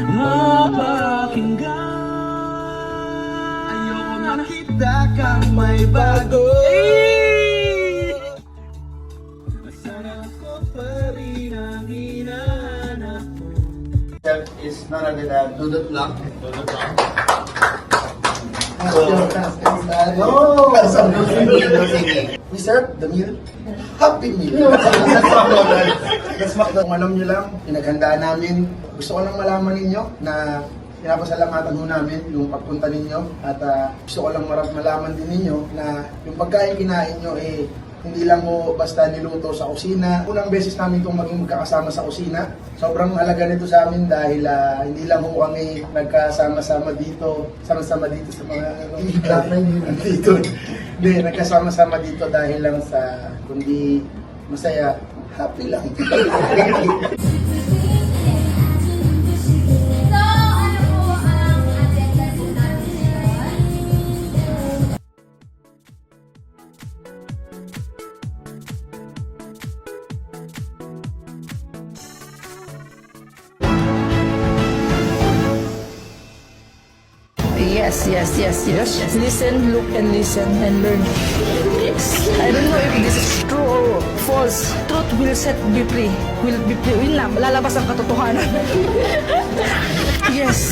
mapakinggan. Ayoko makita kang may bago. Sana ako pa rin ang hinahanap mo. Is none other than Dudut Lang. Dudut Lang. Mr. Damir, Happy Meal. Let's make kung alam nyo lang, pinaghandaan namin. Gusto ko lang malaman ninyo na pinapasalamatan ho namin yung pagpunta ninyo at gusto ko lang malaman din ninyo na yung pagkain kinain nyo hindi lang mo basta niluto sa kusina. Unang beses namin itong maging magkakasama sa kusina. Sobrang halaga nito sa amin dahil hindi lang ho kami nagkasama-sama dito. Sama-sama dito sa mga dito. Hindi, nagkasama-sama dito dahil lang sa kundi masaya, happy lang. Yes. Listen, look, and listen, and learn. Yes. I don't know if this is true or false. Truth will set you free. Will na, lalabas ang katotohanan. Yes.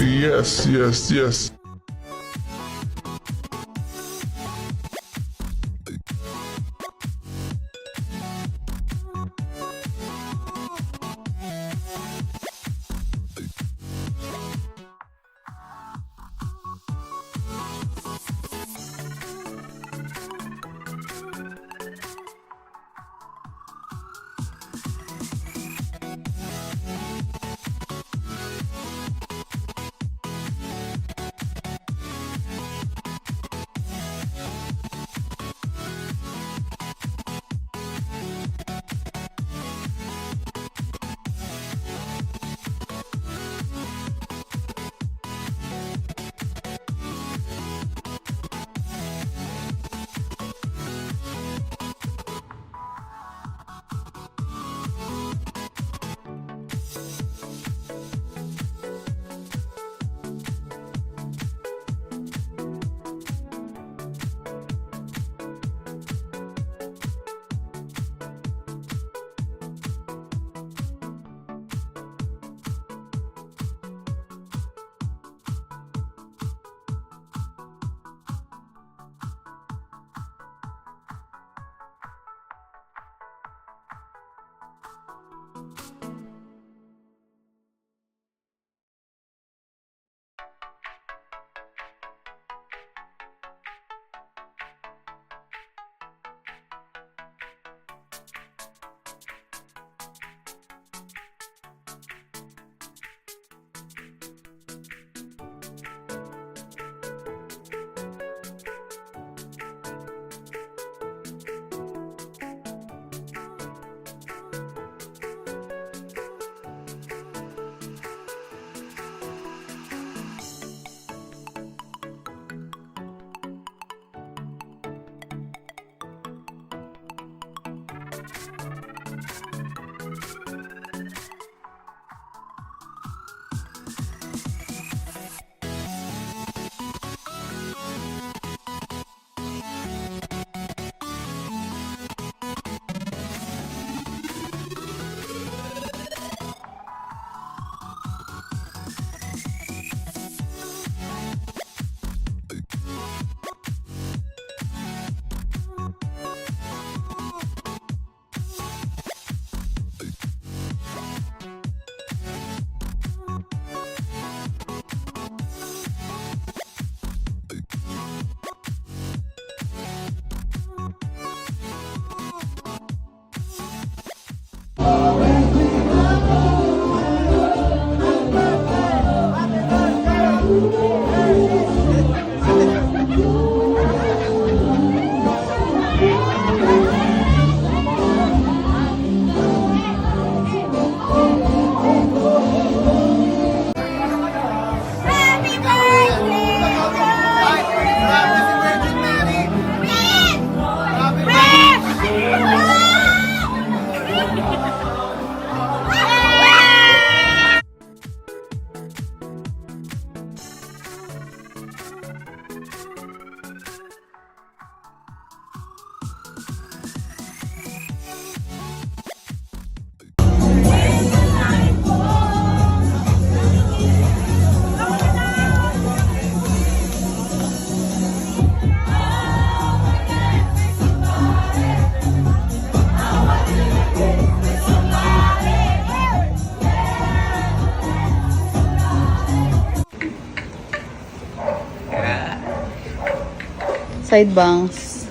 Side bangs.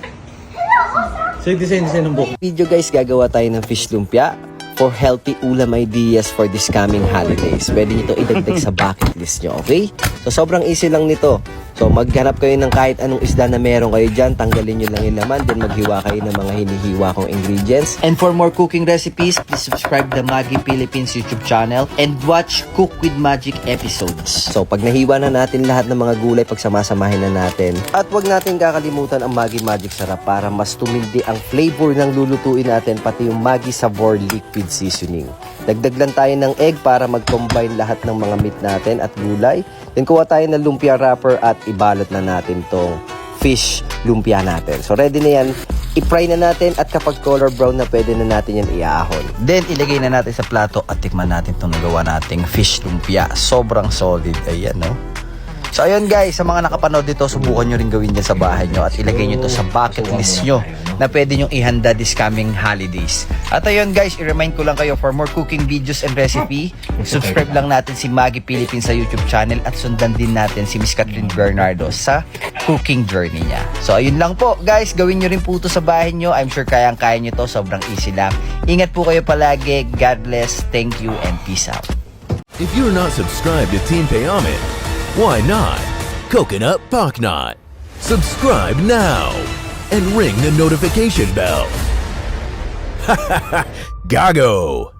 So yung design ng buhok. Video guys, gagawa tayo ng fish lumpia for healthy ulam ideas for this coming holidays. Pwede nyo ito idagdag sa bucket list nyo, okay? So sobrang easy lang nito. So maghanap kayo ng kahit anong isda na meron kayo dyan, tanggalin nyo lang yung laman, then maghiwa kayo ng mga hinihiwa kong ingredients. And for more cooking recipes, please subscribe the Maggie Philippines YouTube channel and watch Cook with Magic episodes. So pag nahiwa na natin lahat ng mga gulay, pagsamasamahin na natin. At wag natin kakalimutan ang Maggie Magic Sarap para mas tumindi ang flavor ng lulutuin natin, pati yung Maggie Sabor Liquid Seasoning. Dagdag lang tayo ng egg para mag-combine lahat ng mga meat natin at gulay. Then kuha tayo ng lumpia wrapper at ibalot na natin tong fish lumpia natin. So ready na yan. I-fry na natin at kapag color brown na, pwede na natin yan iahon. Then ilagay na natin sa plato at tikman natin itong nagawa nating fish lumpia. Sobrang solid. Ayan, no? So ayun guys, sa mga nakapanood dito, subukan nyo rin gawin dyan sa bahay nyo at ilagay nyo to sa bucket list nyo na pwede nyo ihanda this coming holidays. At ayun guys, i-remind ko lang kayo, for more cooking videos and recipe, subscribe lang natin si Maggie Philippines sa YouTube channel at sundan din natin si Miss Catherine Bernardo sa cooking journey niya. So ayun lang po guys, gawin nyo rin po to sa bahay nyo. I'm sure kayang-kaya nyo to, sobrang easy lang. Ingat po kayo palagi, God bless, thank you, and peace out. If you're not subscribed to Team Payaman, why not? Coconut Pocknot. Subscribe now and ring the notification bell. Gago!